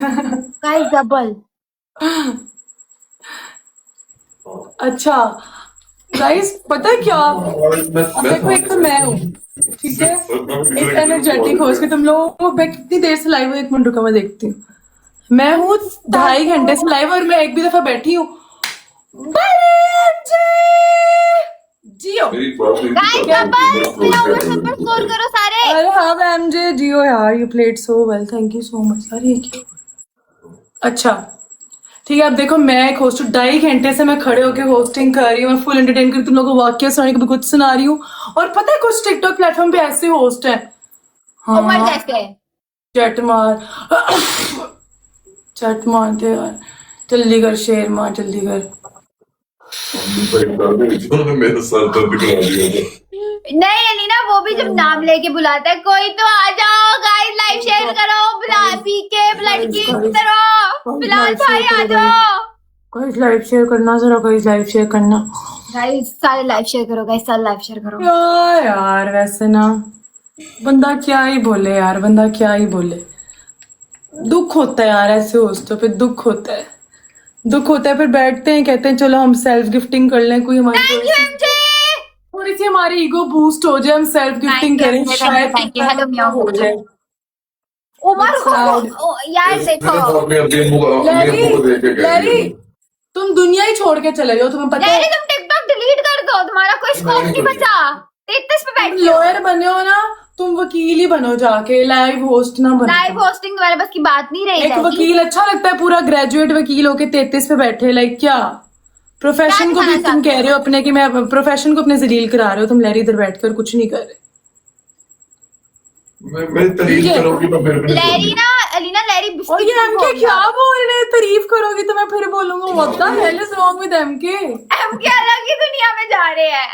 Guys double. अच्छा guys पता है क्या, अब देखो एक तो मैं हूँ, ठीक है, एक एनर्जेटिक हो, इसके तुम लोगों को मैं कितनी देर से लाइव हूँ, 1 मिनट रुका मैं देखती हूँ। मैं हूँ 2.5 घंटे से लाइव और मैं एक भी दफा बैठी हूँ। जियो guys double flower super score करो सारे। अरे हाँ एमजे जियो यार, you played so well, thank you so much. अरे ये क्या? अच्छा ठीक है, अब देखो मैं एक होस्ट हूँ, 2.5 घंटे से मैं खड़े होकर होस्टिंग कर रही हूँ, मैं फुल एंटरटेन कर तुम लोगों को वाक्य सुनाने के भी कुछ सुना रही हूँ। और पता है कुछ टिकटॉक प्लेटफॉर्म पे ऐसे होस्ट है, उमर हाँ जैसे चट मार चट मारते यार, जल्दी कर शेर मार जल्दी कर। मेरा सर दर्द करा दिया। नहीं अलीना, वो भी जब नाम लेके बुलाता है, कोई तो आ जाओ गाइस, लाइव शेयर करो, बिलाल पीके ब्लड की करो, बिलाल भाई आ जाओ। गाइस लाइव शेयर करना जरा, गाइस लाइव शेयर करना गाइस सारे लाइव शेयर करो, गाइस सारे लाइव शेयर करो। यार वैसे ना बंदा क्या ही बोले यार, बंदा क्या ही बोले, दुख होता है यार ऐसे होस्टों पे, दुख होता है, दुख होता है। फिर बैठते हैं कहते हैं चलो हम सेल्फ गिफ्टिंग कर लें, कोई हमारी थैंक यू एमजे। थोड़ी सी हमारी ईगो बूस्ट हो जाए, हम सेल्फ गिफ्टिंग करें, शायद थैंक यू हेलो मियां हो जाए। उमर को यार देखो लैरी तुम दुनिया ही छोड़ के चले जाओ, तुम्हें पता है। लैरी तुम टिकटॉक डिलीट कर दो, तुम्हारा कोई स्कोप नहीं बचा। 33 पे बैठ लॉयर बने हो ना, तुम वकील ही बनो जाके, लाइव होस्ट ना बनो। लाइव होस्टिंग तुम्हारे बस की बात नहीं रही। एक वकील अच्छा लगता है, पूरा ग्रेजुएट वकील होके 33 पे बैठे, लाइक क्या प्रोफेशन को भी तुम कह रहे हो अपने कि मैं प्रोफेशन को अपने जलील करा रहे हो, तुम लैरी इधर बैठ कर कुछ नहीं कर रहे। मैं तारीफ करोगी तो फिर भी लैरी ना अलीना, लैरी और ये एमके क्या बोल रहे हैं, तारीफ करोगी तो मैं फिर बोलूंगा what the hell is wrong with M K. M K अलग ही दुनिया में जा रहे हैं।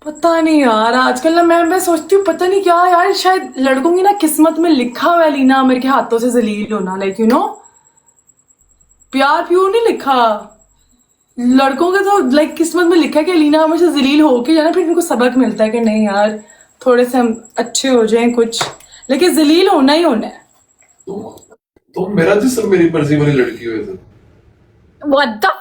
पता नहीं यार, आजकल ना मैं सोचती हूँ पता नहीं क्या यार, शायद लड़कों की ना किस्मत में लिखा हुआ है लीना मेरे के हाथों से जलील होना, लाइक यू नो, प्यार प्यूर नहीं लिखा, लड़कों के तो लाइक किस्मत में लिखा है कि लीना हमेशा जलील होके जाना, फिर इनको सबक मिलता है कि नहीं यार थोड़े से हम अच्छे हो जाएं कुछ, लेकिन जलील होना ही होना है। तो मेरा जिसम मेरी मर्जी वाली लड़की हुई थी। What the?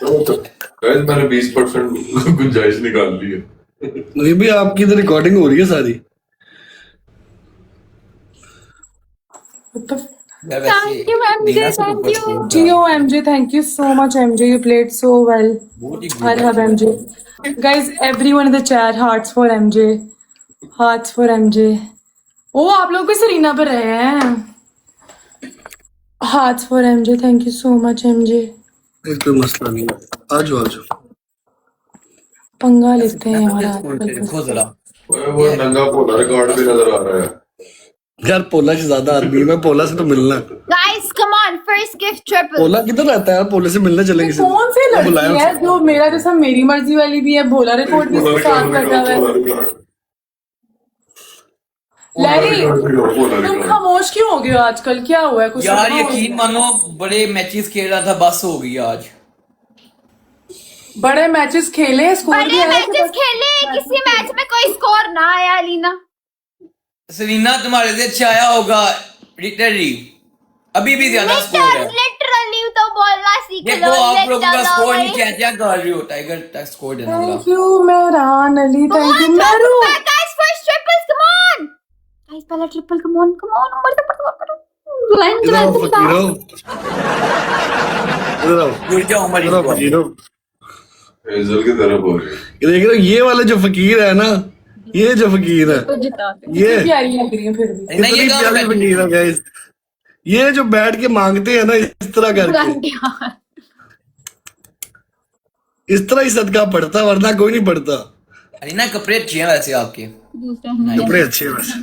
गाइस मैंने 20% गुंजाइश निकाल ली है। नहीं भी आपकी तो रिकॉर्डिंग हो रही है सारी। Thank you MJ, thank you. Gio MJ, thank you so much MJ, you played so well. I love MJ. Guys, everyone in the chat, hearts for MJ, hearts for MJ. ओ आप लोग भी Serena पर रहे हैं, hearts for MJ, thank you so much MJ. कोई मसला नहीं है, आ जाओ पंगा लेते हैं यार आजकल। वो नंगा पोला रिकॉर्ड भी नजर आ रहा है यार, पोला से ज्यादा आदमी, मैं पोला से तो मिलना। Guys, come on, first gift triple. पोला किधर रहता है यार, पोले से मिलने चलेंगे। कौन सी लड़की है जो मेरा जैसा मेरी मर्जी वाली भी है, भोला रिकॉर्ड भी इसके साथ कर रहा है। लैरी तुम खामोश क्यों हो गए हो आजकल, क्या हुआ है कुछ यार? यकीन मानो बड़े मैचेस खेल रहा था, बस हो गई आज। बड़े मैचेस खेले, स्कोर बड़े मैचेस खेले, किसी मैच में कोई स्कोर ना आया अलीना। सरीना तुम्हारे से अच्छा आया होगा लिटरली, अभी भी ज्यादा स्कोर है। लिटरली तो बोलना सीख लो। देखो आप लोगों का स्कोर नहीं क्या क्या कर रही हो, टाइगर का स्कोर देना। Thank you Mehran Ali, thank you Meru. Guys, first triples, come on. Guys, पहला triple, come on, come on, ऊपर से करो। इधर आओ फकीरो, इधर आओ, जुड़ जाओ हमारी इधर आओ फकीरो। हेजल की तरफ हो रही है। ये देख रहे हो, ये वाला जो फकीर है ना, ये जो फकीर है, ये प्यारी लग रही है फिर भी, इतनी प्यारी फकीर है गाइस। ये जो बैठ के मांगते हैं ना इस तरह करके, इस तरह ही सदका पड़ता, वरना कोई नहीं पड़ता। अरे ना कपड़े अच्छे हैं वैसे आपके, कपड़े अच्छे हैं वैसे।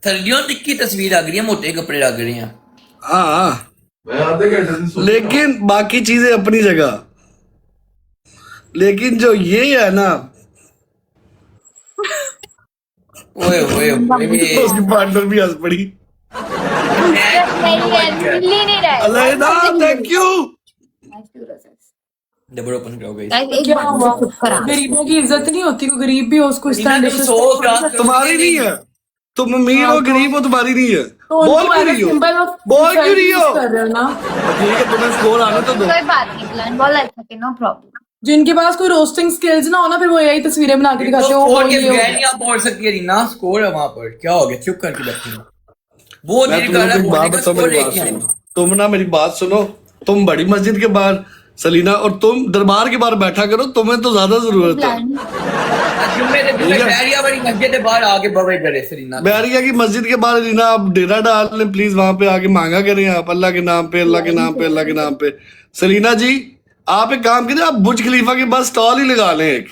सर्दियों तक की तस्वीर आ गई है, मोटे कपड़े लग रहे हैं। हाँ मैं आधे घंटे से लेकिन बाकी चीजें अपनी जगह, लेकिन जो ये है ना, ओए ओए उसकी पार्टनर भी हंस पड़ी। नहीं रहे। अलैदा, थैंक यू। डबल ओपन करो गाइस। गाइस एक क्या बात हुआ? से चुप करा। गरीबों की इज्जत नहीं होती, कोई गरीब भी हो उसको इस तरह सलीना, तुम 100 ग्राम तुम्हारी नहीं है, तुम अमीर हो गरीब हो, तुम्हारी नहीं है। तो बोल उनको क्यों एज रही हो? सिंबल ऑफ बोल क्यों रही हो? कर रहे हो ना। ठीक है, तुम्हें स्कोर आने तो दो। कोई बात नहीं प्लान बोला था, नो प्रॉब्लम। जिनके पास कोई रोस्टिंग स्किल्स ना हो ना, फिर वो यही तस्वीरें बना के दिखाते हो। स्कोर के ये हो बगैर गया। नहीं आप बोल सकती है रीना, स्कोर है वहां पर। क्या हो गया, चुप करके बैठी हो। वो मैं दिल तुम्हें कर रहा है एक बोलने बात का, बताऊं, स्कोर मेरी बात लेके आए। सुनो। तुम ना मेरी बात सुनो, तुम बड़ी मस्जिद के बाहर सलीना और तुम दरबार के बाहर बैठा करो, तुम्हें तो ज्यादा जरूरत है। जुम्मे से जुम्मे शहरिया बड़ी मस्जिद के बाहर आके बवे करे सलीना। बैरिया की मस्जिद के बाहर रीना आप डेरा डाल लें प्लीज, वहां पे आके मांगा करें आप, अल्लाह के नाम पे, अल्लाह के नाम पे, अल्लाह के नाम पे। सलीना जी आप एक काम कीजिए, आप बुर्ज खलीफा के बस स्टॉल ही लगा लें एक।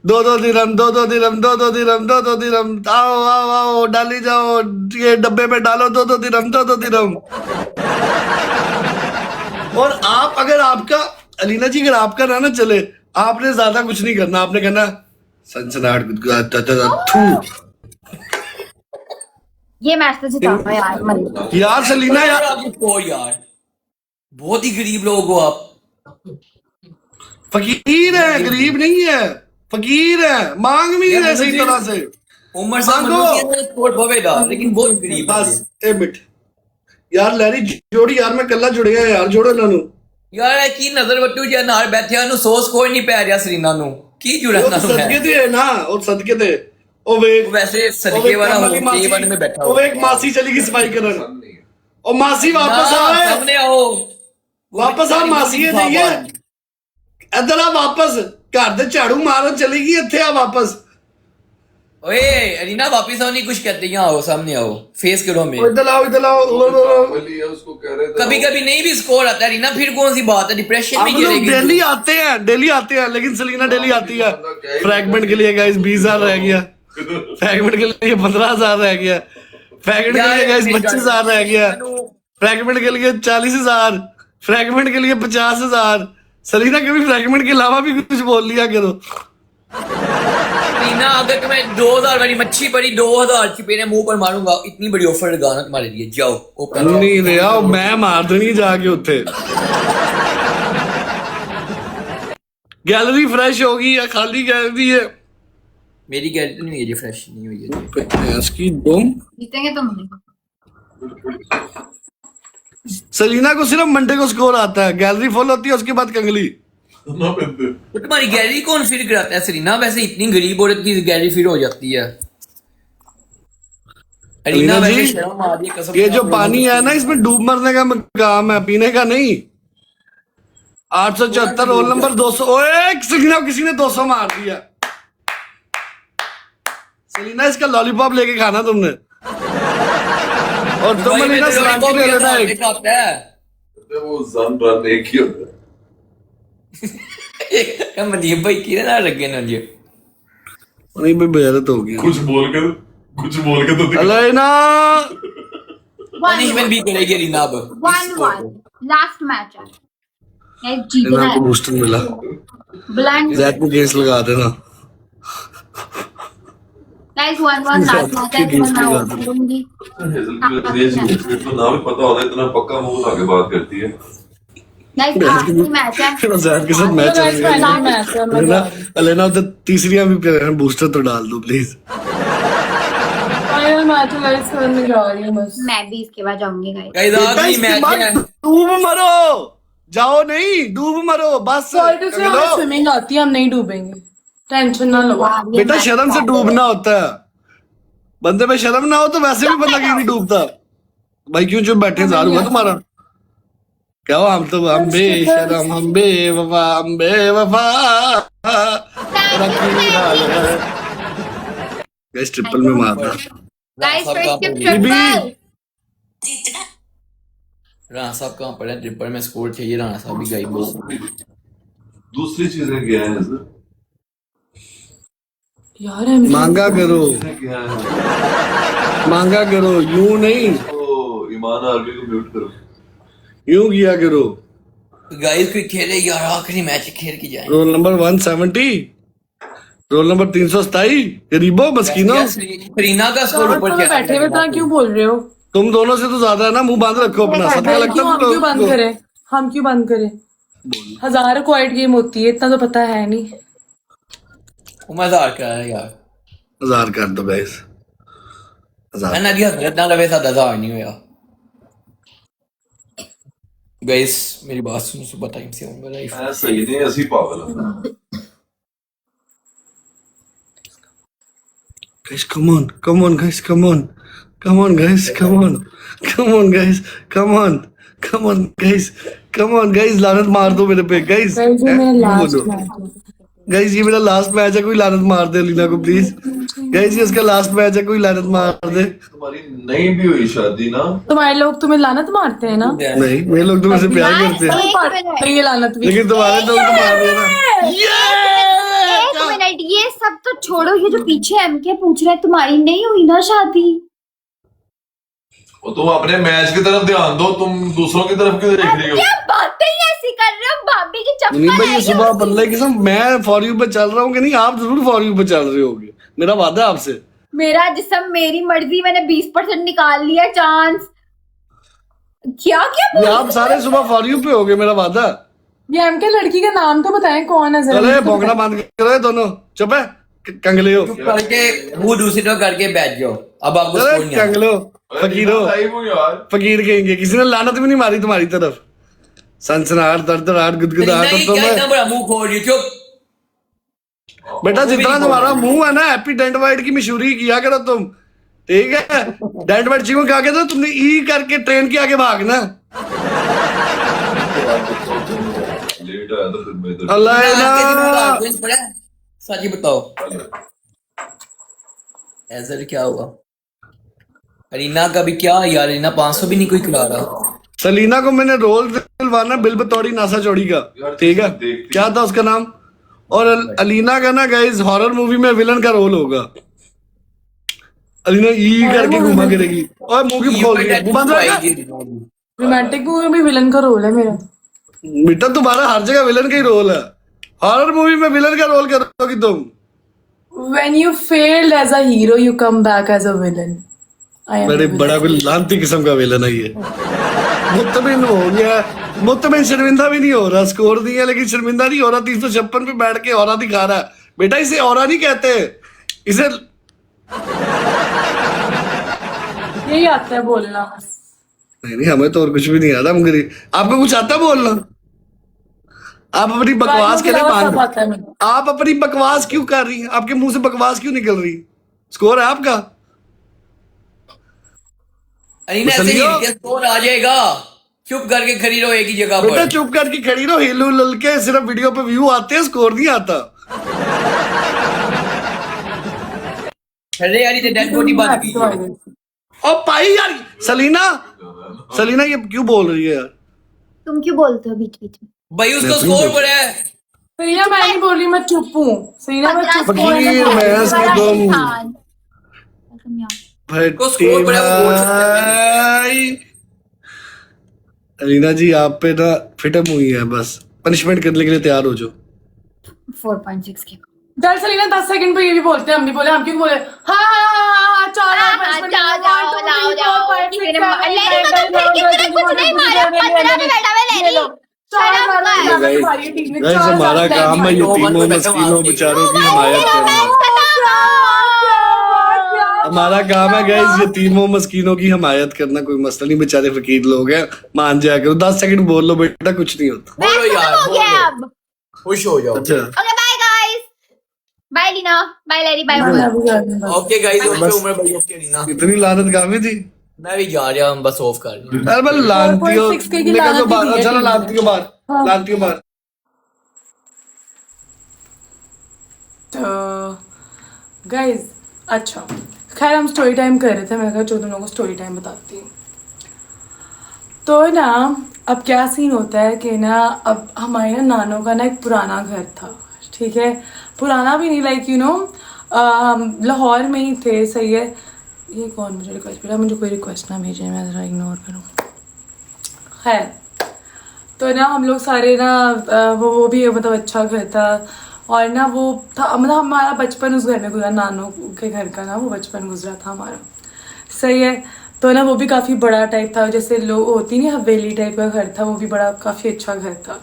2-2 दिरहम, 2-2 दिरहम, 2-2 दिरहम, 2-2 दिरहम, आओ आओ आओ डाली जाओ, ये डब्बे में डालो 2-2 दिरहम, 2-2 दिरहम। और आप अगर आपका अलीना जी अगर आपका ना चले, आपने ज्यादा कुछ नहीं करना, आपने कहना सनसनाहट थू। ये मैच तो जिताऊंगा यार मन। यार सलीना यार, स्कोर यार, बहुत ही गरीब लोग हो आप। फकीर है, गरीब नहीं है, फकीर है, मांग भी नहीं रहे सही तरह से। उमर साहब मांगो। स्कोर बवेगा, लेकिन बहुत गरीब है। बस एक मिनट यार, लैरी जोड़ी यार, मैं कल्ला जुड़िया यार, जोड़ो इन्हों यार ਇਹ ਕੀ ਨਜ਼ਰ ਵੱਟੂ ਜੇ ਨਾਲ ਬੈਠਿਆ ਨੂੰ 100 ਸਕੋਰ ਨਹੀਂ ਪੈ ਰਿਹਾ ਸਰੀਨਾ ਨੂੰ, ਕੀ ਜੁੜਾ वो ਨਾ तो सदके थे है ना, और सदके थे ओ वे वैसे सदके वाला हो A1 में बैठा ओ हो। एक मासी चली गई सफाई करन, और मासी वापस आए, सामने आओ, वापस आ मासी है जाइए इधर आ, वापस घर दे झाड़ू मारन चली गई, इत्थे आ वापस। ओए अरीना वापस आओ, नहीं कुछ कहते, यहाँ आओ, सामने आओ, फेस करो ओ में। इधर आओ, इधर आओ। वली है, उसको कह रहे थे कभी कभी नहीं भी स्कोर आता है रीना, फिर कौन सी बात है, डिप्रेशन हम में लोग गिरेगी। डेली आते हैं, डेली आते हैं, लेकिन सलीना डेली आती है। फ्रैगमेंट के लिए गाइस 20,000 रह गया, फ्रैगमेंट के लिए 15,000 रह गया, फ्रैगमेंट के लिए गाइस 25,000 रह गया, फ्रैगमेंट के लिए 40,000, फ्रैगमेंट के लिए 50,000। सलीना कभी फ्रैगमेंट के अलावा भी कुछ बोल लिया करो। रीना अगर तुम्हें 2,000 वाली मच्छी पड़ी, 2,000 की मेरे मुंह पर मारूंगा, इतनी बड़ी ऑफर लगाना तुम्हारे लिए। जाओ ओपन। नहीं रे आओ, मैं मार देनी जाके उत्थे। गैलरी फ्रेश होगी या खाली गैलरी है? मेरी गैलरी नहीं हुई है, फ्रेश नहीं हुई है। इसकी तुम जीतेंगे तुम नहीं। सलीना को सिर्फ मंडे को स्कोर आता है, गैलरी फुल होती है उसके बाद कंगली। ना बंदे तो तुम्हारी गैलरी कौन फिर कराता है सरीना? वैसे इतनी गरीब औरत की गैलरी फिर हो जाती है। अरीना वैसे जी, शर्म आ रही है कसम ये से, जो आप पानी है ना, इसमें डूब मरने का काम है, पीने का नहीं। 874 रोल नंबर 200। ओए सलीना को किसी ने 200 मार दिया। सलीना इसका लॉलीपॉप लेके खाना तुमने, और तुम दुबई में अलीना तो सलाम lollipop ले भी लेना आता एक। है। वो जन रन एक ही होता है। मदीप भाई की ना लगे ना जी। नहीं भाई बेइज्जत हो गई। कुछ बोल के तो दिखा। अलेना पनिशमेंट भी करेगी रीना अब। 1-1 लास्ट मैच है। गाइस जीतना इनको है। बूस्टर मिला, ब्लाइंड जैक को केस लगा देना। गाइस 1-1 लास्ट मैच है, गेम्स मैं की आउट बात है। करूंगी। हेजल की वजह तो ना भी पता होता, इतना पक्का मुंह आगे बात करती है। गाइस आखिरी मैच है। जैक के साथ मैच गाइस फाइनल मैच है, मैं जा रही हूँ। अलेना उधर तीसरियां भी बूस्टर तो डाल दो प्लीज। फाइनल मैच है गाइस, करने जा रही हूँ बस। मैं भी इसके बाद जाऊंगी गाइस। गाइस आखिरी मैच है। डूब मरो, जाओ नहीं, डूब मरो बस। सॉरी से हमें लो। स्विमिंग आती है, हम नहीं डूबेंगे, टेंशन ना लो। ये बेटा मैच शर्म से डूबना होता है, बंदे में शर्म ना हो तो वैसे भी बंदा क्यों नहीं डूबता। भाई क्यों चुप बैठे, जार हुआ तुम्हारा? क्या हो, हम तो हम बेशरम, हम बेवफा, हम बेवफा। गाइस ट्रिपल में मारना। गाइस सब कहाँ पर ट्रिपल। राणा साहब कहाँ पर है? ट्रिपल में स्कोर चाहिए, राणा साहब भी गायब हो। दूसरी चीजें क्या है सर? यार हम मांगा करो, क्या है? मांगा करो, यूं नहीं, तो ईमान आर्मी को म्यूट करो। यूं किया करो। गाइस कोई खेले यार, आखिरी मैच खेल के जाए। Roll number 170, roll number 327। गरीबो मस्कीनो, सरीना का स्कोर ऊपर तो बैठे हुए तो क्यों बोल रहे हो? तुम दोनों से तो ज्यादा है ना, मुंह बांध रखो अपना। सबका लगता क्यों, है हम क्यों बंद करें, हम क्यों बंद करें? 1000 क्वाइट गेम होती है, इतना तो पता है नहीं। वो मजाक कर रहा है यार। 1000 कर दो गाइस, 1000। मैं अभी हजरत ना लगे 7,000 नहीं हुआ। गाइस मेरी बात सुनो, सुबह टाइम से आऊंगा लाइफ। मैं सही नहीं, ਅਸੀਂ ਪਾਗਲ ਹਾਂ। Guys, come on, come on, guys, come on, come on, guys, come on, come on, guys, come on, come on, guys, come on, guys, लानत मार दो मेरे पे, guys. Guys, ये मेरा लास्ट बोलो। मैच है। गाइस ये मेरा लास्ट मैच है, कोई लानत मार दे लीना को प्लीज। गाइस ये इसका लास्ट मैच है, कोई लानत मार दे। तुम्हारी नहीं भी हुई शादी ना, तुम्हारे लोग तुम्हें लानत मारते हैं ना? नहीं, मेरे लोग तुमसे प्यार करते हैं, एक तो ये लानत भी। लेकिन तुम्हारे लोग तो मार रहे हैं मिनट, ये सब तो छोड़ो, ये जो पीछे एमके पूछ रहे हैं तुम्हारी नहीं हुई ना शादी? वो तुम अपने मैच की तरफ ध्यान दो, तुम दूसरों की तरफ क्यों देख रही हो? क्या बातें ही ऐसी कर रहे हो? भाभी की नहीं चप्पल भाई, ये सुबह बल्ले की कसम, मैं फॉर यू पे चल रहा हूँ कि नहीं, आप जरूर फॉर यू पे चल रहे होगे, मेरा वादा है आपसे। मेरा जिसम मेरी मर्जी, मैंने 20% निकाल लिया चांस। क्या क्या ये आप सारे सुबह फॉर यू पे होगे, मेरा वादा। ये एमके लड़की का नाम तो बताएं, कौन है जरा? चले भौंकना बंद करो ये दोनों, चुप है, कंगले हो, करके वो दूसरी तरफ करके बैठ जाओ। अब आपको चले स्कोर नहीं आना। कंगले हो, फकीर हो, टाइम हो यार। फकीर कहेंगे। किसी ने लानत भी नहीं मारी तुम्हारी तरफ, सनसनाहट दर्दराहट गुदगुदाहट। नहीं, तो क्या मैं इतना बड़ा मुंह खोल रही हो? चुप। बेटा जितना तुम्हारा मुंह है ना, हैप्पी डेंट वाइट की मशहूरी किया करो तुम, ठीक है? डेंट वाइट चीज को क्या कहते हो तुमने? ई करके ट्रेन के आगे भागना। लेट आया तो फिर मैं इधर अल्लाह आज के दिन में ना। आपको पड़ा है? सच ही बताओ, ऐसा क्या हुआ? अरीना का भी क्या यार, अरीना 500 भी नहीं कोई खिला रहा। सलीना को मैंने रोल दिलवाना बिल बतौड़ी नासा चौड़ी का, ठीक है? क्या था उसका नाम? और अलीना का ना गाइस हॉरर मूवी में विलन का रोल होगा। अलीना ई करके घुमा करेगी और मुंह की खोल के बंद रहेगा। रोमांटिक मूवी में विलन का रोल है मेरा। बेटा तुम्हारा हर जगह विलन का ही रोल है, हॉरर मूवी में विलन का रोल करोगी तुम। When you failed as a hero, you come back as a villain. I am बड़े a villain. बड़ा कोई लांती किस्म का विलन है ये। मुतमिन हो गया, मुतमिन शर्मिंदा भी नहीं हो रहा, स्कोर दिया लेकिन शर्मिंदा नहीं हो रहा। 356 पे बैठ के औरा दिखा रहा है। बेटा इसे औरा नहीं कहते, इसे यही आता है बोलना। नहीं हमें तो और कुछ भी नहीं आता, हम गरीब। आपको कुछ आता है बोलना? आप अपनी बकवास के लिए सब आता है मुझे। आप अपनी बकवास क्यों कर रही हैं? आपके मुंह से बकवास क्यों निकल रही? स्कोर है आपका? अरीना ऐसे मुसलियो? हिल के स्कोर आ जाएगा। चुप करके खड़ी रहो एक ही जगह बेटा पर। चुप करके खड़ी रहो, हिल हुल के सिर्फ वीडियो पे व्यू आते हैं, स्कोर नहीं आता। अरे यार ये डेड बॉडी बन गई है। और पाई यार, सलीना सलीना ये क्यों बोल रही है यार? तुम क्यों बोलते हो बीच बीच में? भाई उसको स्कोर पर है। सरीना मैं नहीं बोल रही, मैं चुप हूँ। सरीना मैं चुप हूँ। फकीर भैंस की तुम उसको स्कोर पर है, वो बोल सकते भाई। अलीना जी आप पे ना फिटम हुई है, बस पनिशमेंट करने के लिए तैयार हो जाओ। 4.6 के डर सलीना 10 सेकंड पे ये भी बोलते हैं, हम भी बोले, हम क्यों बोले? हाँ चलो गाइस हमारा काम है यतीमों मस्कीनों बेचारों की हिमायत करना। हमारा काम है गाइस यतीमों मस्कीनों की हिमायत करना, कोई मसला नहीं, बेचारे फकीर लोग हैं, मान जाया करो। 10 सेकंड बोल लो बेटा, कुछ नहीं होता। बोलो यार, हो गया बोलो। अब। खुश हो जाओ। अच्छा okay bye guys, bye Leena, bye Larry, bye okay guys, okay Umar भाई, ओके अरीना। इतनी लानत काफी थी। मैं भी जा रहा हूँ, बस ऑफ कर रही हूँ। अरे मैं लानती हो, 4.6 की निकल लानत दो भी बाहर, दी है चलो टीम ने। लानती को बाहर, हाँ। लानती को बाहर। तो गाइज अच्छा खैर हम स्टोरी टाइम कर रहे थे, मैंने कहा चलो तुम लोगों को स्टोरी टाइम बताती हूँ। तो ना अब क्या सीन होता है कि ना अब हमारे ना नानों का ना एक पुराना घर था, ठीक है? पुराना भी नहीं, लाइक यू नो हम लाहौर में ही थे, सही है? ये कौन मुझे रिक्वेस्ट भेजा? मुझे कोई रिक्वेस्ट ना भेजे, मैं ज़रा इग्नोर करूँ। खैर तो ना हम लोग सारे ना वो भी मतलब अच्छा घर था, और ना वो था मतलब हमारा बचपन उस घर में गुजरा, नानों के घर का ना वो बचपन गुजरा था हमारा, सही है? तो ना वो भी काफ़ी बड़ा टाइप था, जैसे लोग होती नहीं हवेली टाइप का घर था, वो भी बड़ा काफ़ी अच्छा घर था,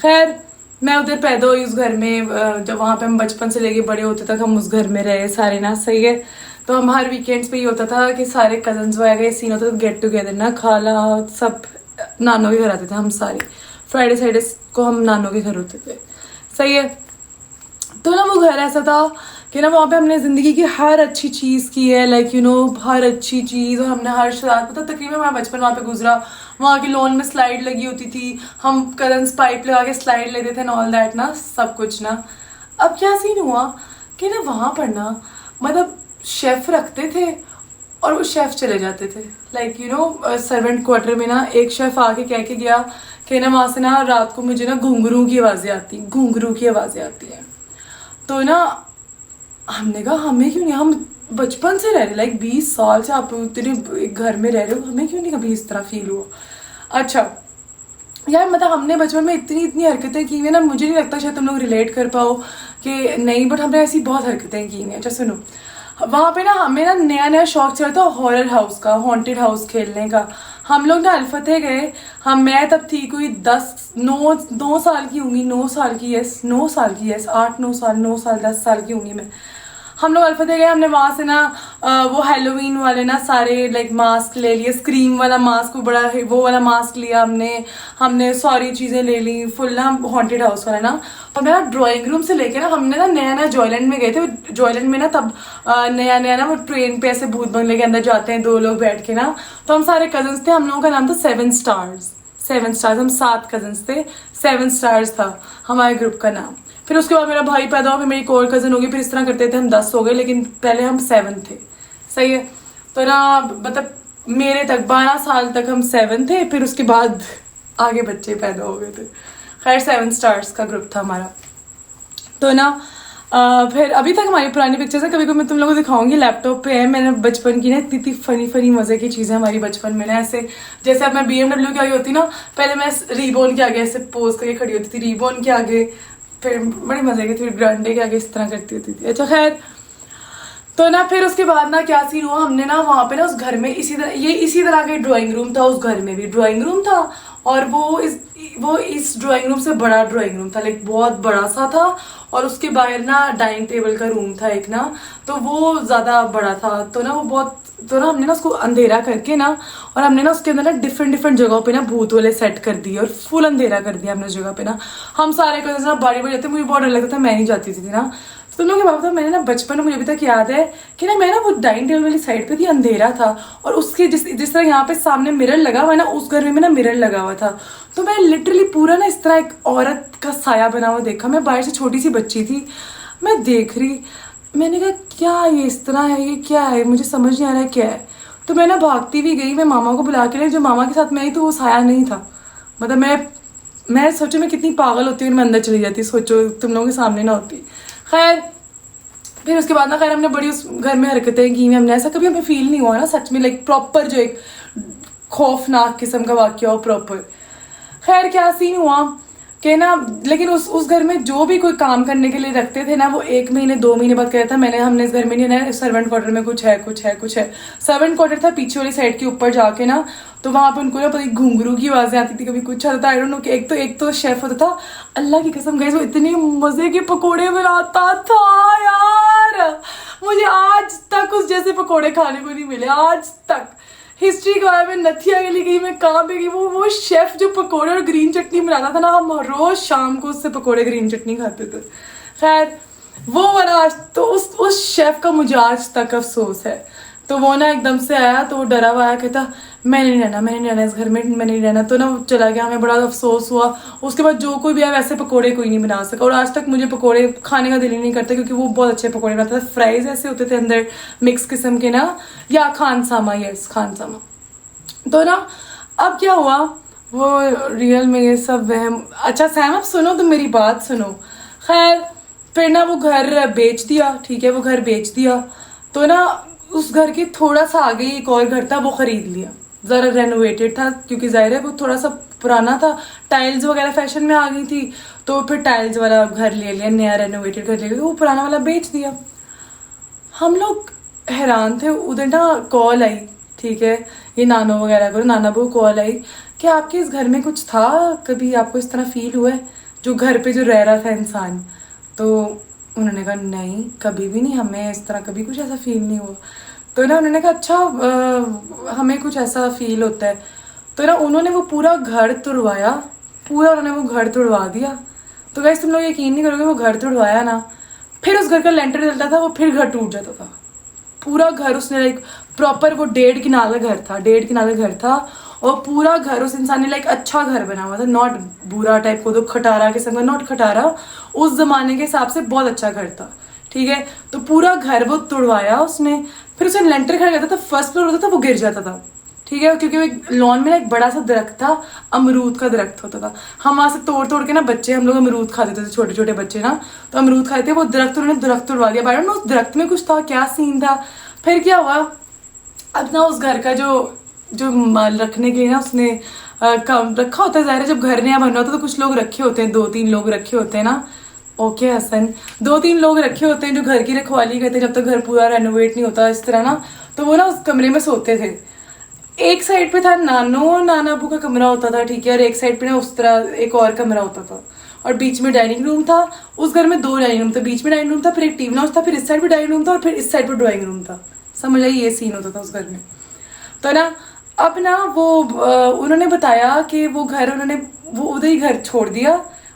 खैर मैं उधर पैदा हुई उस घर में, जब वहाँ पे हम बचपन से लेके बड़े होते तक हम उस घर में रहे सारे ना, सही है। तो हम हर वीकेंड्स पे ये होता था कि सारे कजन्स वगैरह सीन होता था, गेट टुगेदर ना, खाला सब नानों के घर आते थे हम सारे, फ्राइडे सैटरडे को हम नानों के घर होते थे, सही है। तो ना वो घर ऐसा था कि ना वहाँ पे हमने ज़िंदगी की हर अच्छी चीज़ की है, लाइक यू नो हर अच्छी चीज़, और हमने हर शरारत, मतलब तकरीबन हमारा बचपन वहाँ पे गुजरा। वहाँ के लॉन में स्लाइड लगी होती थी, हम कजन्स पाइप लगा के स्लाइड लेते थे एंड ऑल दैट ना, सब कुछ ना। अब क्या सीन हुआ कि ना वहाँ पर ना मतलब शेफ़ रखते थे और वो शेफ़ चले जाते थे, like you know servant quarter में ना एक शेफ़ आके कह के गया कि ना वहाँ से ना रात को मुझे ना घुंघरू की आवाज़ें आती हैं। तो ना हमने कहा हमें क्यों नहीं, हम बचपन से रह रहे, लाइक 20 साल से आप इतने एक घर में रह रहे हो, हमें क्यों नहीं कभी इस तरह फील हुआ। अच्छा यार मतलब हमने बचपन में इतनी हरकतें की हुई ना, मुझे नहीं लगता शायद तुम लोग रिलेट कर पाओ कि नहीं, बट हमने ऐसी बहुत हरकतें की हैं। अच्छा सुनो, वहाँ पे ना हमें ना नया शौक चला था हॉरर हाउस का, हॉन्टेड हाउस खेलने का। हम लोग ना अल्फते गए, मैं तब थी कोई 9 साल की होंगी, 9 साल की, यस 9 साल की, यस 9 साल 10 साल की होंगी मैं। हम लोग अल्फते गए, हमने वहाँ से ना वो हैलोवीन वाले ना सारे लाइक मास्क ले लिए, स्क्रीम वाला मास्क, वो बड़ा वो वाला मास्क लिया हमने सारी चीज़ें ले ली फुल ना, हॉन्टेड हाउस वाला ना। और मेरा ड्राइंग रूम से लेके ना हमने ना नया जॉयलैंड में गए थे। जॉयलैंड में ना तब नया ना वो ट्रेन पे ऐसे भूत बंगले के अंदर जाते हैं 2 लोग बैठ के ना, तो हम सारे कजन्स थे, हम लोगों का नाम था 7 स्टार्स, हम 7 कजन्स थे, 7 स्टार्स था हमारे ग्रुप का नाम। फिर उसके बाद मेरा भाई पैदा हुआ, फिर मेरी एक और कज़न होगी, फिर इस तरह करते थे हम 10 हो गए, लेकिन पहले हम 7 थे, सही है। तो ना मतलब मेरे तक 12 साल तक हम 7 थे, फिर उसके बाद आगे बच्चे पैदा हो गए थे। खैर 7 स्टार्स का ग्रुप था हमारा। तो ना फिर अभी तक हमारी पुरानी पिक्चर्स है, कभी कभी मैं तुम लोगों को दिखाऊंगी, लैपटॉप पे है, मैंने बचपन की ना इतनी फनी मजे की चीज़ें हमारी बचपन में ना, ऐसे जैसे अब मैं BMW के आगे होती ना, पहले मैं रीबॉन के आगे ऐसे पोज करके खड़ी होती थी, रीबॉन के आगे, फिर बड़ी मजे की, फिर ग्रांडे के आगे इस तरह करती होती थी। अच्छा खैर, तो ना फिर उसके बाद ना क्या सीन हुआ, हमने ना वहाँ पे ना उस घर में इसी तरह का ड्राइंग रूम था, उस घर में भी ड्राइंग रूम था, और वो इस ड्राइंग रूम से बड़ा ड्राइंग रूम था, लाइक बहुत बड़ा सा था, और उसके बाहर ना डाइनिंग टेबल का रूम था एक ना, तो वो ज़्यादा बड़ा था। तो ना वो बहुत, तो ना हमने ना उसको अंधेरा करके ना, और हमने ना उसके अंदर ना डिफरेंट जगहों पे ना भूत वाले सेट कर दिए, और फुल अंधेरा कर दिया हमने उस जगह पे ना। हम सारे कजन ना बारी जाते, मुझे बहुत डर लगता था, मैं नहीं जाती थी ना। तो तुम लोग के बाबा, मैंने ना बचपन में मुझे अभी तक याद है कि ना मैं ना वो डाइनिंग टेबल वाली साइड पे थी, अंधेरा था, और उसके जिस तरह यहाँ पे सामने मिरर लगा हुआ है ना, उस घर में ना मिरर लगा हुआ था। तो मैं लिटरली पूरा ना इस तरह एक औरत का साया बना हुआ देखा। मैं बाहर से छोटी सी बच्ची थी, मैं देख रही, मैंने कहा क्या ये इस तरह है, ये क्या है, मुझे समझ नहीं आ रहा है क्या है। तो मैं ना भागती भी गई, मैं मामा को बुला के लाई, जो मामा के साथ मैं आई तो वो साया नहीं था। मतलब मैं सोचो मैं कितनी पागल होती हूँ, मैं अंदर चली जाती, सोचो तुम लोगों के सामने ना होती। खैर फिर उसके बाद ना खैर हमने बड़ी उस घर में हरकतें की, हमने ऐसा कभी हमें फील नहीं हुआ ना सच में, लाइक प्रॉपर जो एक खौफनाक किस्म का वाक्य हो प्रॉपर। खैर क्या सीन हुआ कि ना, लेकिन उस घर में जो भी कोई काम करने के लिए रखते थे ना, वो 1 महीने 2 महीने बाद कहता था हमने इस घर में नहीं रहना, सर्वेंट क्वार्टर में कुछ है। सर्वेंट क्वार्टर था पीछे वाली साइड के ऊपर जाके ना, तो वहाँ पे उनको ना पता घुंघरू की आवाजें आती थी, कभी कुछ आता था, आई डोंट नो। एक तो शेफ होता था, अल्लाह की कसम गाइस, वो इतने मजे के पकौड़े बनाता था यार, मुझे आज तक उस जैसे पकौड़े खाने को नहीं मिले, आज तक। हिस्ट्री के बारे में नथिया गली गई, मैं कहाँ पे गई, वो शेफ जो पकोड़े और ग्रीन चटनी बनाता था ना, हम रोज शाम को उससे पकोड़े ग्रीन चटनी खाते थे। खैर वो वाला आज तो उस शेफ का मुझे आज तक अफसोस है। तो वो ना एकदम से आया, तो वो डरा हुआ आया, कहता मैं नहीं रहना इस घर में, मैं नहीं रहना। तो ना वो चला गया, हमें बड़ा अफसोस हुआ। उसके बाद जो कोई भी आया वैसे पकोड़े कोई नहीं बना सका, और आज तक मुझे पकोड़े खाने का दिल ही नहीं करता, क्योंकि वो बहुत अच्छे पकोड़े बनाता था। फ्राइज ऐसे होते थे अंदर मिक्स किस्म के ना, या खानसामा, यस खानसामा। तो ना अब क्या हुआ, वो रियल में ये सब वहम। अच्छा सैम अब सुनो, तुम मेरी बात सुनो। खैर फिर ना वो घर बेच दिया, ठीक है, वो घर बेच दिया। तो ना उस घर के थोड़ा सा आगे एक और घर था, वो खरीद लिया, ज़रा रेनोवेटेड था, क्योंकि जाहिर है वो थोड़ा सा पुराना था, टाइल्स वगैरह फैशन में आ गई थी, तो फिर टाइल्स वाला घर ले लिया, नया रेनोवेटेड घर ले लिया, तो वो पुराना वाला बेच दिया। हम लोग हैरान थे, उधर ना कॉल आई, ठीक है, ये नानो वगैरह को, नाना बहू कॉल आई कि आपके इस घर में कुछ था, कभी आपको इस तरह फील हुआ है? जो घर पे जो रह रहा था इंसान। तो उन्होंने कहा नहीं, कभी भी नहीं, हमें इस तरह कभी कुछ ऐसा फील नहीं हुआ। तो ना उन्होंने कहा अच्छा हमें कुछ ऐसा फील होता है। तो ना उन्होंने वो पूरा घर तुड़वाया, पूरा उन्होंने वो घर तुड़वा दिया। तो गाइस तुम लोग यकीन नहीं करोगे, वो घर तुड़वाया ना, फिर उस घर का लेंटर डलता था, वो फिर घर टूट जाता था। पूरा घर उसने लाइक प्रॉपर, वो 1.5 किनाल का घर था, 1.5 किनाल का घर था, और पूरा घर उस इंसान ने लाइक अच्छा घर बना हुआ था, नॉट बुरा टाइप को, तो खटारा किस्म का, नॉट खटारा, उस जमाने के हिसाब से बहुत अच्छा घर था, ठीक है। तो पूरा घर वो तुड़वाया उसने, फिर उसने लेंटर खड़ा करता था, फर्स्ट फ्लोर होता था वो गिर जाता था, ठीक है, क्योंकि वो लॉन में ना एक बड़ा सा दरख्त था, अमरूद का दरख्त होता था। हम वहाँ से तोड़ तोड़ के ना बच्चे, हम लोग अमरूद खाते थे, छोटे छोटे बच्चे ना, तो अमरूद खाते थे। वो दरख्त उन्होंने दरख्त तोड़वा दिया, बाय उस दरख्त में कुछ था, क्या सीन था। फिर क्या हुआ, अब ना उस घर का जो माल रखने के लिए ना उसने काम रखा होता है, ज़ाहिर है जब घर नया बन रहा होता है तो कुछ लोग रखे होते हैं, 2-3 लोग रखे होते हैं ना, ओके हसन, 2-3 लोग रखे होते हैं जो घर की रखवाली करते हैं जब तक घर पूरा रेनोवेट नहीं होता इस तरह ना। तो वो ना उस कमरे में सोते थे। एक साइड पे था नानो और नानाबू का कमरा होता था, ठीक है, और एक साइड पे ना उस तरह एक और कमरा होता था, और बीच में डाइनिंग रूम था। उस घर में 2 डाइनिंग रूम था, बीच में डाइनिंग रूम था, फिर एक टीवी हाउस था, फिर इस साइड पे डाइनिंग रूम था, और फिर इस साइड पे ड्राइंग रूम था। समझ आई, ये सीन होता था उस घर में। तो ना अब ना वो उन्होंने बताया कि वो घर उन्होंने वो उधर ही घर छोड़ दिया,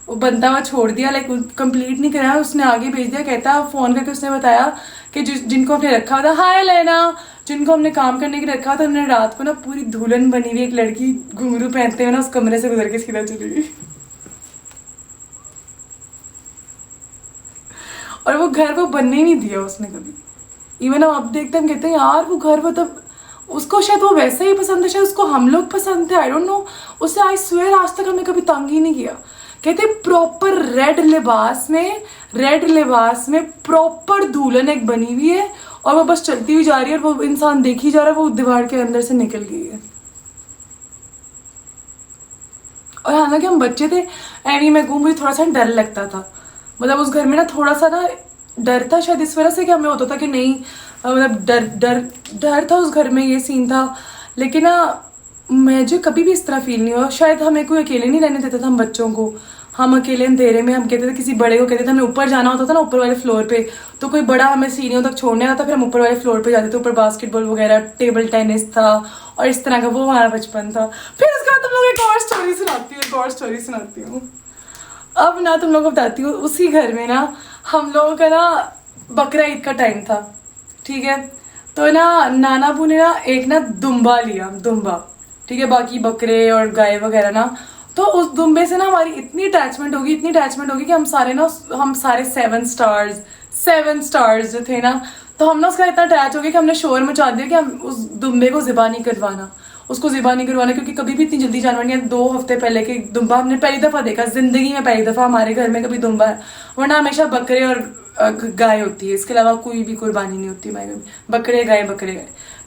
वो बनता हुआ छोड़ दिया, लाइक कंप्लीट नहीं कराया, उसने आगे भेज दिया। कहता फ़ोन करके उसने बताया कि जिनको हमने रखा हुआ था, हाय लेना, जिनको हमने काम करने के लिए रखा था, हमने रात को ना पूरी दुल्हन बनी हुई एक लड़की घुंघरू पहनते हुए ना उस कमरे से गुजर के सीधा चली गई। और वो घर वो बनने ही नहीं दिया उसने कभी। इवन हम अब देखते हम कहते हैं यार वो घर, मतलब उसको शायद वो वैसा ही पसंद है, शायद उसको हम लोग पसंद थे, आई डोंट नो। उससे आई स्वेयर आज तक हमने कभी तंग ही नहीं किया। कहते प्रॉपर रेड लिबास में प्रॉपर दुल्हन एक बनी हुई है, और वो बस चलती हुई जा रही है, और वो इंसान देखी जा रहा है, वो दीवार के अंदर से निकल गई है। और हालांकि हम बच्चे थे, एवी मैं कहूँ, मुझे थोड़ा सा डर लगता था, मतलब उस घर में ना थोड़ा सा ना डर था, शायद इस वजह से कि हमें होता था कि नहीं, मतलब डर था उस घर में, ये सीन था। लेकिन ना मुझे कभी भी इस तरह फील नहीं हुआ। शायद हमें कोई अकेले नहीं रहने देता था, हम बच्चों को, हम अकेले अंधेरे में, हम कहते थे किसी बड़े को कहते थे, हमें ऊपर जाना होता था ना, ऊपर वाले फ्लोर पे, तो कोई बड़ा हमें सीढ़ियों तक छोड़ने आता था, फिर हम ऊपर वाले फ्लोर पे जाते थे। ऊपर बास्केटबॉल वगैरह, टेबल टेनिस था, और इस तरह का वो हमारा बचपन था। फिर उसके बाद तुम लोग एक और स्टोरी सुनाती हूँ। अब ना तुम लोग को बताती हूँ, उसी घर में ना हम लोगों का ना बकरा ईद का टाइम था, ठीक है। तो ना नानाबू ने ना एक ना दुम्बा लिया, ठीक है, बाकी बकरे और गाय वगैरह ना। तो उस दुम्बे से ना हमारी इतनी अटैचमेंट होगी कि हम सारे 7 स्टार्स जो थे ना, तो हम ना उसका इतना अटैच हो गए कि हमने शोर मचा दिया कि हम उस दुम्बे को ज़िबा नहीं करवाना, क्योंकि कभी भी इतनी जल्दी जानवर नहीं है। 2 हफ्ते पहले के दुम्बा हमने पहली दफ़ा देखा ज़िंदगी में, पहली दफ़ा हमारे घर में कभी दुम्बा है, वरना हमेशा बकरे और गाय होती है, इसके अलावा कोई भी कुर्बानी नहीं होती हमारे घर में। बकरे गाय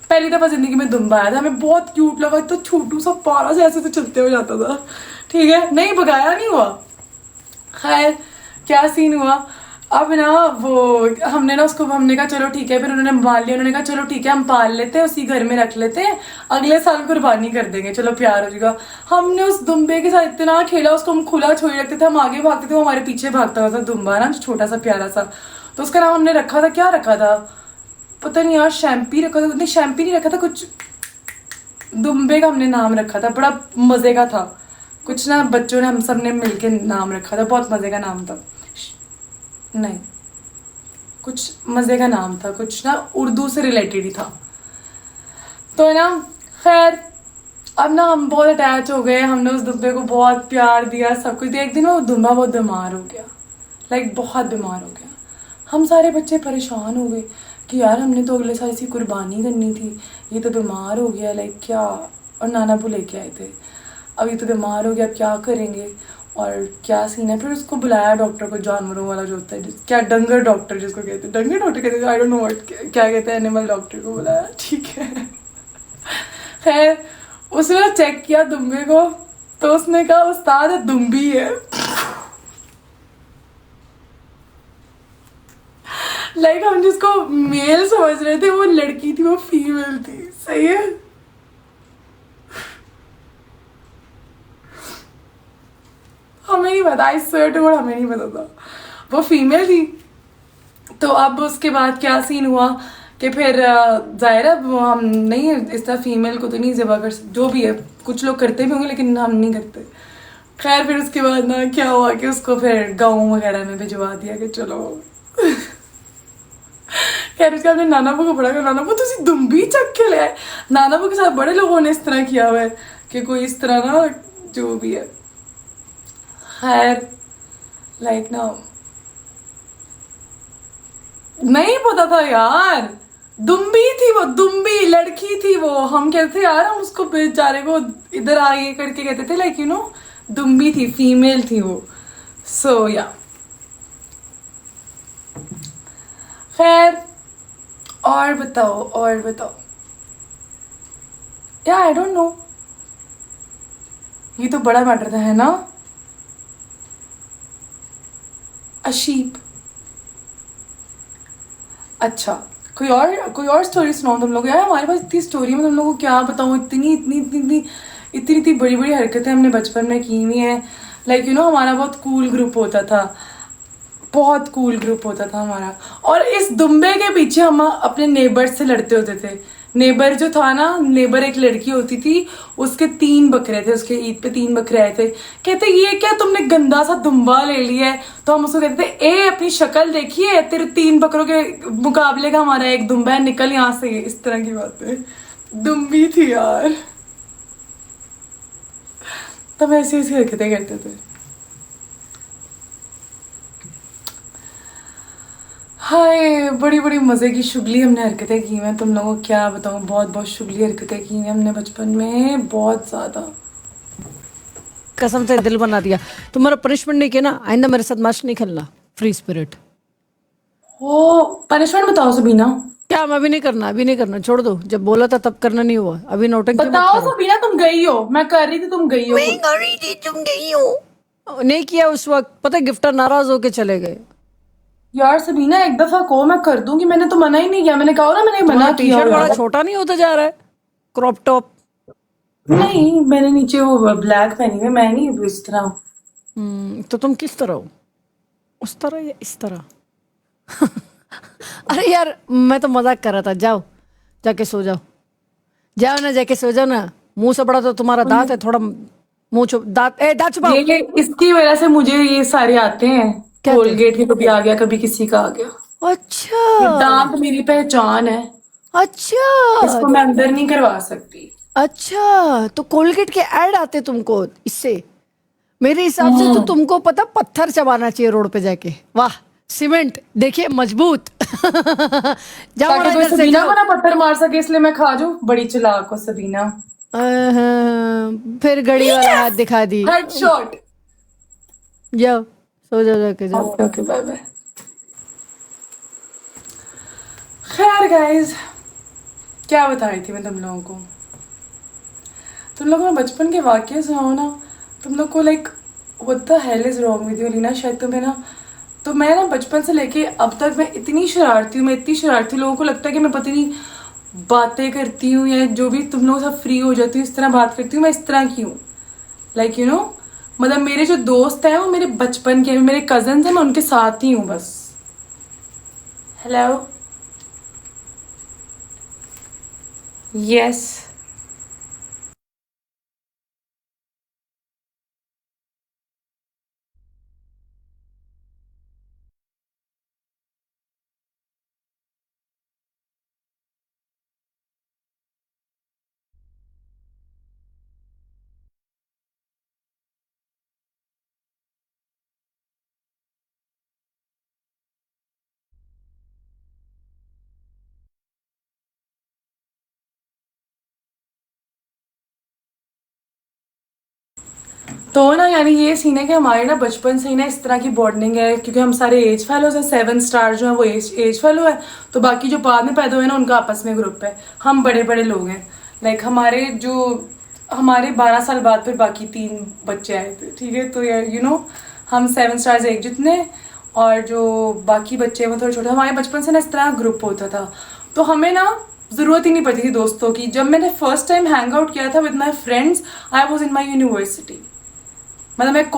पहली दफ़ा ज़िंदगी में दुम्बा आया था, हमें बहुत क्यूट लगा, तो छोटू सा पारा से ऐसे तो चलते हुए जाता था, ठीक है, नहीं भगाया नहीं हुआ। खैर क्या सीन हुआ, अब ना वो हमने कहा चलो ठीक है, फिर उन्होंने मान लिया, उन्होंने कहा चलो ठीक है हम पाल लेते हैं, उसी घर में रख लेते हैं, अगले साल कुर्बानी कर देंगे, चलो प्यार हो जाएगा। हमने उस दुम्बे के साथ इतना खेला, उसको हम खुला छोड़ रखते थे, हम आगे भागते थे, वो हमारे पीछे भागता हुआ था दुम्बा ना, छोटा सा प्यारा सा। तो उसका नाम हमने रखा था, क्या रखा था पता नहीं यार, शैम्पी रखा था, नहीं शैम्पी नहीं रखा था, कुछ दुम्बे का हमने नाम रखा था, बड़ा मजे का था, कुछ ना बच्चों ने हम सब ने मिलके नाम रखा था, बहुत मजे का नाम था, नहीं कुछ मजे का नाम था, कुछ ना उर्दू से रिलेटेड ही था। तो ना खैर अब ना हम बहुत अटैच हो गए, हमने उस दुम्बे को बहुत प्यार दिया, सब कुछ दिया। एक दिन वो दुम्बा बहुत बीमार हो गया, लाइक बहुत बीमार हो गया। हम सारे बच्चे परेशान हो गए कि यार हमने तो अगले साल इसकी कुर्बानी करनी थी, ये तो बीमार हो गया, लाइक क्या। और नानाबू लेके आए थे, अब ये तो बीमार हो गया, अब क्या करेंगे और क्या सीन है। फिर उसको बुलाया डॉक्टर को, जानवरों वाला जो होता है, क्या डंगर डॉक्टर जिसको कहते हैं, डंगर डॉक्टर कहते हैं, आई डोंट नो व्हाट क्या कहते हैं, एनिमल डॉक्टर को बुलाया, ठीक है। खैर उसने चेक किया दुम्बे को, तो उसने कहा उस्ताद दुम्बी है। लाइक हम जिसको मेल समझ रहे थे वो लड़की थी, वो फीमेल थी, सही है। हमें नहीं पता, आई स्वेयर टू गॉड हमें नहीं पता था वो फीमेल थी। तो अब उसके बाद क्या सीन हुआ कि फिर जाहिर है वो हम नहीं इस तरह फीमेल को तो नहीं ज़िबा कर सकते, जो भी है कुछ लोग करते भी होंगे लेकिन हम नहीं करते। खैर फिर उसके बाद ना क्या हुआ कि उसको फिर गाँव वगैरह में भिजवा दिया कि चलो खैर उसके अपने नाना को पड़ा कर नाना तुम दुम्बी चक के ले आए। नाना के साथ बड़े लोगों ने इस तरह किया हुआ है कि कोई इस तरह ना जो भी है। खैर लाइक ना नहीं पता था यार, दुम्बी थी वो, दुम्बी लड़की थी वो। हम कहते थे यार हम उसको बेचारे को इधर आगे करके कहते थे लाइक यू नो दुम्बी थी, फीमेल थी वो। सो या खैर और बताओ या आई डोंट नो, ये तो बड़ा मैटर था है ना। अशीप अच्छा कोई और स्टोरी सुनाओ तुम लोग यार। हमारे पास इतनी स्टोरी में तुम लोगों को क्या बताऊँ, इतनी बड़ी बड़ी हरकतें हमने बचपन में की हुई हैं। लाइक यू नो हमारा बहुत कूल ग्रुप होता था हमारा। और इस दुम्बे के पीछे हम अपने नेबर से लड़ते होते थे। नेबर जो था ना, नेबर एक लड़की होती थी, उसके 3 बकरे थे, उसके ईद पे 3 बकरे आए थे। कहते ये क्या तुमने गंदा सा दुम्बा ले लिया है। तो हम उसको कहते थे ए अपनी शक्ल देखिए, तेरे 3 बकरों के मुकाबले का हमारा एक दुम्बा है, निकल यहाँ से। इस तरह की बातें दुम्बी थी यार, तब ऐसी ऐसी हरकतें करते थे। हाय बड़ी बड़ी मज़े की शुगली हमने हरकतें की हैं, तुम लोगों को क्या बताऊँ। बहुत शुगली हरकतें की हैं हमने बचपन में, बहुत ज़्यादा। कसम से दिल बना दिया। तुम्हारा पनिशमेंट नहीं किया ना, आइंदा मेरे साथ मैच नहीं खेलना। Free spirit. ओ पनिशमेंट बताओ सबीना। क्या मैं अभी नहीं करना, छोड़ दो। जब बोला था तब करना नहीं हुआ, अभी नौटंकी मत बताओ करो। सबीना, तुम गई हो, मैं कर रही थी तुम गई हो। तुम गई हो। नहीं किया उस वक्त, पता है गिफ्टर नाराज होके चले गए। यार सबीना एक दफा को मैं कर दूंगी, मैंने तो मना ही नहीं किया। मैंने कहा ना मैंने मना टी किया। शर्ट बड़ा छोटा नहीं होता जा रहा है, क्रॉप टॉप। नहीं मैंने नीचे वो ब्लैक पहनी है, मैं नहीं इस तरह। तो तुम किस तरह हो, उस तरह या इस तरह? अरे यार मैं तो मजाक कर रहा था। जाओ जाके सो जाओ ना, जाके सो जाओ ना। मुंह से बड़ा तो तुम्हारा दांत है, थोड़ा मुंह दांत छुपाओ। ये इसकी वजह से मुझे ये सारे आते हैं। कोलगेट के कभी आ गया, कभी किसी का आ गया। अच्छा दांत मेरी पहचान है, अच्छा इसको मैं अंदर नहीं करवा सकती। अच्छा तो कोलगेट के ऐड आते तुमको इससे? मेरे हिसाब से तो तुमको पता पत्थर चबाना चाहिए रोड पे जाके। वाह सीमेंट देखिए मजबूत। जाओ ताकि कोई सबीना को ना पत्थर मार सके, इसलिए मैं खा जाऊं। बड़ी चालाक हो सबीना। फिर घड़ी वाला हाथ दिखा दी। हेडशॉट। जाओ सो जाओ, जाके जाओ। Okay bye bye. खैर गाइस क्या बता रही थी मैं तुम लोगों को। तुम लोग मैं बचपन के वाकये सुनाओ ना, तुम लोग को like what the hell is wrong with you Leena. शायद तुम्हें ना, तो मैं ना बचपन से लेके अब तक मैं इतनी शरारती हूँ, मैं इतनी शरारती। लोगों को लगता है कि मैं पता नहीं बातें करती हूँ या जो भी तुम लोग सब फ्री हो जाती हूँ इस तरह बात करती हूँ, मैं इस तरह की हूँ। लाइक यू नो मतलब मेरे जो दोस्त हैं वो मेरे बचपन के, मेरे कजन्स हैं, मैं उनके साथ ही हूँ बस। हेलो यस तो ना यानी ये सीन है कि हमारे ना बचपन से ही ना इस तरह की बॉन्डिंग है, क्योंकि हम सारे एज फेलोज हैं। 7 स्टार जो है वो एज फेलो है, तो बाकी जो बाद में पैदा हुए ना उनका आपस में ग्रुप है। हम बड़े बड़े लोग हैं। लाइक हमारे 12 साल बाद फिर बाकी 3 बच्चे आए थे, ठीक है। तो यू नो हम 7 स्टार्स एक जितने, और जो बाकी बच्चे हैं वो थोड़े छोटे। हमारे बचपन से ना इस तरह ग्रुप होता था, तो हमें ना ज़रूरत ही नहीं पड़ती थी दोस्तों की। जब मैंने फर्स्ट टाइम हैंग आउट किया था with my friends, I was in my university. मतलब मैं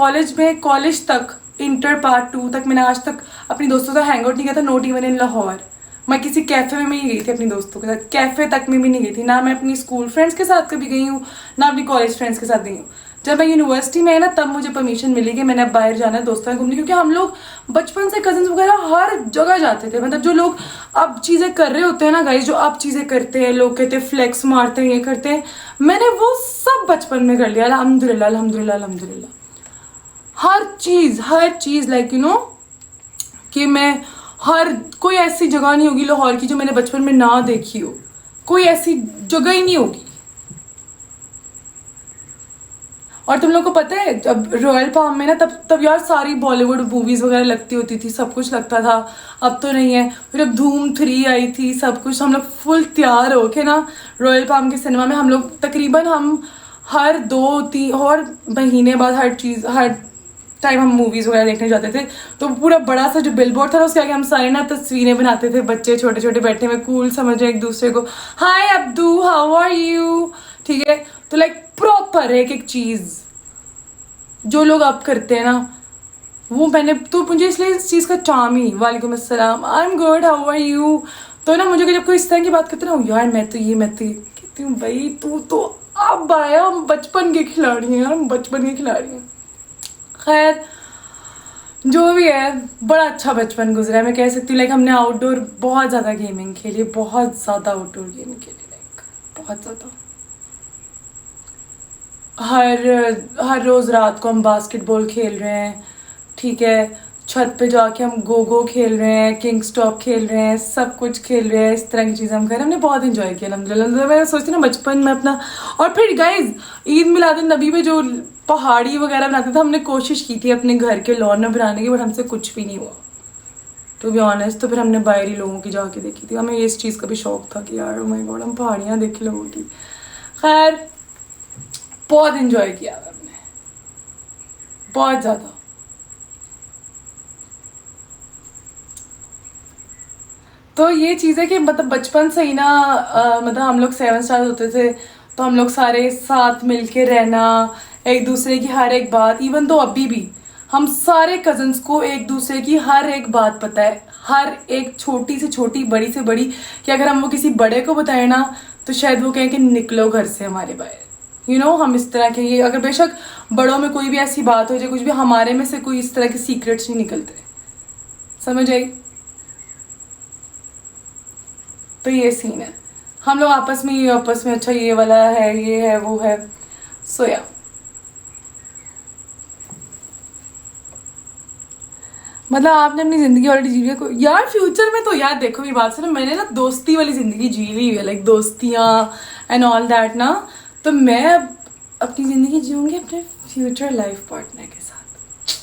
कॉलेज तक इंटर पार्ट 2 तक मैंने आज तक अपनी दोस्तों से हैंग आउट नहीं किया था, नॉट इवन इन लाहौर। मैं किसी कैफे में नहीं गई थी अपनी दोस्तों के साथ, कैफे तक में भी नहीं गई थी। ना मैं अपनी स्कूल फ्रेंड्स के साथ कभी गई हूँ, ना अपनी कॉलेज फ्रेंड्स के साथ गई हूँ। जब मैं यूनिवर्सिटी में आई ना, तब मुझे परमिशन मिली कि मैंने अब बाहर जाना है दोस्तों के घूमने, क्योंकि हम लोग बचपन से कजन्स वगैरह हर जगह जाते थे। मतलब जो लोग अब चीज़ें कर रहे होते हैं ना गाइस, जो अब चीज़ें करते हैं, लोग कहते हैं फ्लेक्स मारते हैं, ये करते हैं, मैंने वो सब बचपन में कर लिया। अल्हम्दुलिल्लाह अल्हम्दुलिल्लाह अल्हम्दुलिल्लाह। हर चीज़ लाइक यू नो कि मैं हर कोई ऐसी जगह नहीं होगी लाहौर की जो मैंने बचपन में ना देखी हो, कोई ऐसी जगह ही नहीं होगी। और तुम लोग को पता है जब रॉयल पाम में ना, तब यार सारी बॉलीवुड मूवीज वगैरह लगती होती थी, सब कुछ लगता था। अब तो नहीं है। फिर जब धूम 3 आई थी, सब कुछ हम लोग फुल तैयार होके ना रॉयल पाम के सिनेमा में, हम लोग तकरीबन हम हर 2-3 और महीने बाद हर टाइम हम मूवीज वगैरह देखने जाते थे। तो पूरा बड़ा सा जो बिलबोर्ड था ना, उसके आगे हम सारे ना तस्वीरें बनाते थे, बच्चे छोटे छोटे बैठे हुए कूल समझ रहे एक दूसरे को, हाय अब्दू हाउ आर यू, ठीक है। तो लाइक प्रॉपर एक चीज जो लोग अब करते हैं ना, वो मैंने तो मुझे इसलिए इस चीज़ का चार्म ही, वालेकुम अस्सलाम, I am good how are you. तो ना मुझे जब कोई इस तरह की बात करते ना, यार मैं तो ये कहती हूँ, भाई तू तो अब आया, हम बचपन के खिलाड़ी हैं यार, हम बचपन के खिलाड़ी हैं। खैर जो भी है, बड़ा अच्छा बचपन गुजरा है मैं कह सकती हूँ। लाइक हमने आउटडोर बहुत ज़्यादा गेमिंग खेली, बहुत ज़्यादा आउटडोर गेमिंग खेली, लाइक बहुत ज़्यादा। हर रोज़ रात को हम बास्केटबॉल खेल रहे हैं, ठीक है। छत पे जाके हम गो खेल रहे हैं, किंग स्टॉप खेल रहे हैं, सब कुछ खेल रहे हैं, इस तरह की चीज़ें हम कर रहे हैं। हमने बहुत इंजॉय किया अल्हम्दुलिल्लाह। मैं सोचती ना बचपन में अपना। और फिर गाइज ईद मिलादुन नबी में जो पहाड़ी वगैरह बनाते थे, हमने कोशिश की थी अपने घर के लॉन में बनाने की, बट हमसे कुछ भी नहीं हुआ टू बी ऑनेस्ट। तो फिर हमने बाहरी लोगों की जाके देखी थी। हमें इस चीज़ का भी शौक था कि यार ओ माय गॉड हम पहाड़ियाँ देख लोगों की। खैर बहुत इंजॉय किया हमने, बहुत ज़्यादा। तो ये चीज़ है कि मतलब बचपन से ही ना मतलब हम लोग 7 स्टार होते थे, तो हम लोग सारे साथ मिलके रहना, एक दूसरे की हर एक बात, इवन तो अभी भी हम सारे कजन्स को एक दूसरे की हर एक बात पता है, हर एक छोटी से छोटी बड़ी से बड़ी, कि अगर हम वो किसी बड़े को बताए ना तो शायद वो कहें कि निकलो घर से हमारे बाहर, यू नो। हम इस तरह के, ये अगर बेशक बड़ों में कोई भी ऐसी बात हो जाए कुछ भी, हमारे में से कोई इस तरह के सीक्रेट्स नहीं निकलते, समझ आई। तो ये सीन है, हम लोग आपस में अच्छा ये वाला है, ये है, वो है, सो या मतलब आपने अपनी जिंदगी ऑलरेडी जी है। यार फ्यूचर में तो यार देखो मेरी बात सुनो, मैंने ना दोस्ती वाली जिंदगी जी ली है, लाइक दोस्तियाँ एंड ऑल दैट ना। तो मैं अब अपनी जिंदगी जीऊंगी अपने फ्यूचर लाइफ पार्टनर के साथ,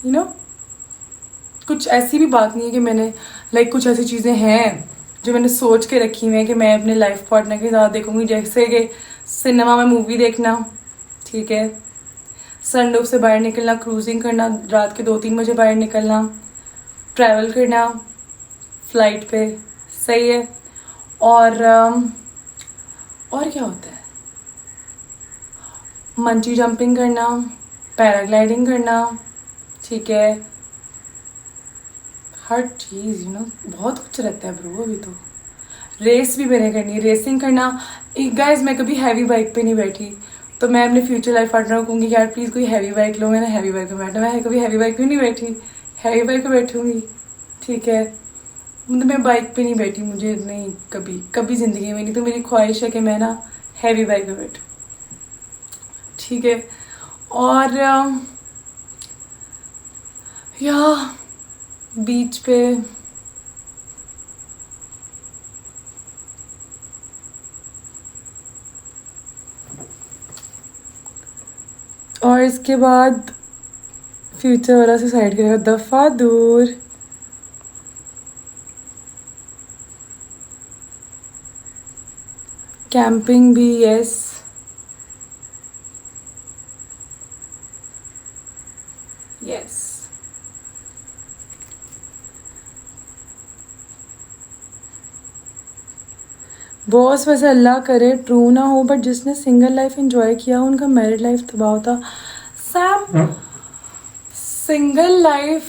यू नो। कुछ ऐसी भी बात नहीं है कि मैंने लाइक कुछ ऐसी चीज़ें हैं जो मैंने सोच के रखी हुई हैं कि मैं अपने लाइफ पार्टनर के साथ देखूंगी, जैसे कि सिनेमा में मूवी देखना, ठीक है, सनरूफ से बाहर निकलना, क्रूजिंग करना, रात के 2-3 बजे बाहर निकलना, ट्रैवल करना फ्लाइट पे, सही है। और क्या होता है, मंची जंपिंग करना, पैराग्लाइडिंग करना, ठीक है, हर चीज़ यू नो, बहुत कुछ रहता है ब्रो। अभी तो रेस भी मैंने करनी है, रेसिंग करना। गाइस मैं कभी हैवी बाइक पे नहीं बैठी, तो मैं अपने फ्यूचर लाइफ पार्टनर को कहूँगी यार प्लीज़ कोई हैवी बाइक लो, मैंने हैवी बाइक पे बैठना। मैं कभी हैवी बाइक पे नहीं बैठी, हैवी बाइक पे बैठूँगी, ठीक है। मतलब मैं बाइक पे नहीं बैठी, मुझे नहीं, कभी ज़िंदगी में नहीं। तो मेरी ख्वाहिश है कि मैं ना हैवी बाइक पे बैठूँ, ठीक है। और या बीच पे और इसके बाद फ्यूचर वाला से साइड करेगा, दफ़ा दूर। कैंपिंग भी, यस यस। बॉस वैसे अल्लाह करे ट्रू ना हो, बट जिसने सिंगल लाइफ एंजॉय किया उनका मैरिड लाइफ तबाह होता। Sam, single life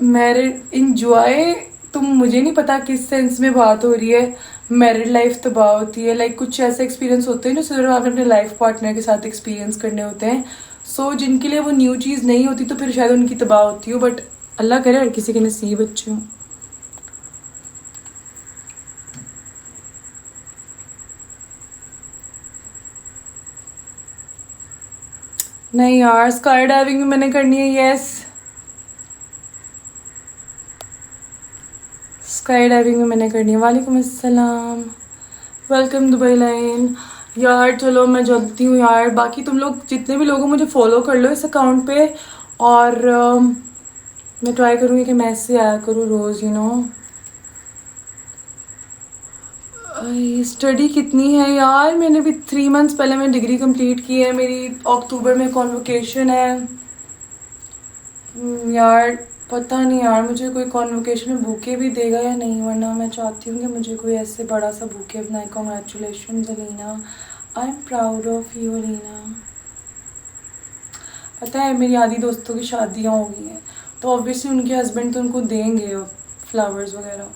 married enjoy, तुम, मुझे नहीं पता किस सेंस में बात हो रही है। मैरिड लाइफ तबाह होती है, लाइक कुछ ऐसे एक्सपीरियंस होते हैं जो सिर्फ आपने अपने लाइफ पार्टनर के साथ एक्सपीरियंस करने होते हैं। सो जिनके लिए वो न्यू चीज़ नहीं होती तो फिर शायद उनकी तबाह होती हो, बट अल्लाह करे हर किसी के नसीब अच्छे हों। नहीं यार, स्काई डाइविंग भी मैंने करनी है। यस, स्काई डाइविंग भी मैंने करनी है। वालेकुम अस्सलाम, वेलकम दुबई लाइन। यार चलो मैं चलती हूँ यार, बाकी तुम लोग जितने भी लोग हो मुझे फॉलो कर लो इस अकाउंट पे, और मैं ट्राई करूँगी कि मैं इससे आया करूँ रोज़, यू नो। स्टडी कितनी है यार, मैंने भी 3 मंथ्स पहले मैं डिग्री कंप्लीट की है, मेरी अक्टूबर में कॉन्वोकेशन है। यार पता नहीं यार, मुझे कोई कॉन्वोकेशन में बुके भी देगा या नहीं, वरना मैं चाहती हूँ कि मुझे कोई ऐसे बड़ा सा बुके बनाए। Congratulation Alina, I am proud of you Alina. पता है मेरी आधी दोस्तों की शादियाँ हो गई हैं, तो ऑब्वियसली उनके हस्बैंड तो उनको देंगे फ्लावर्स वगैरह।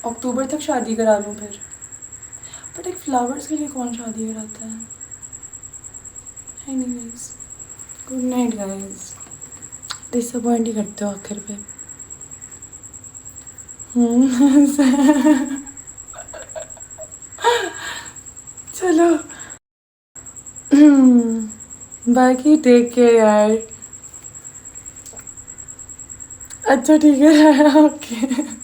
अक्टूबर तक शादी करा लूँ फिर, बट एक फ्लावर्स के लिए कौन शादी कराता है। Anyways, good night guys. Disappoint ही करते हो आखिर पे। चलो बाकी टेक केयर यार। अच्छा ठीक है, okay.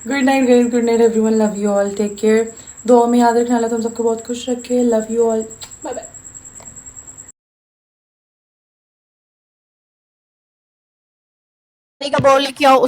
Good night guys, good night everyone, love you all, take care. दुआ में याद रखना, अल्लाह तुम सबको बहुत खुश रखे। Love you all, bye bye. का बोल किया उस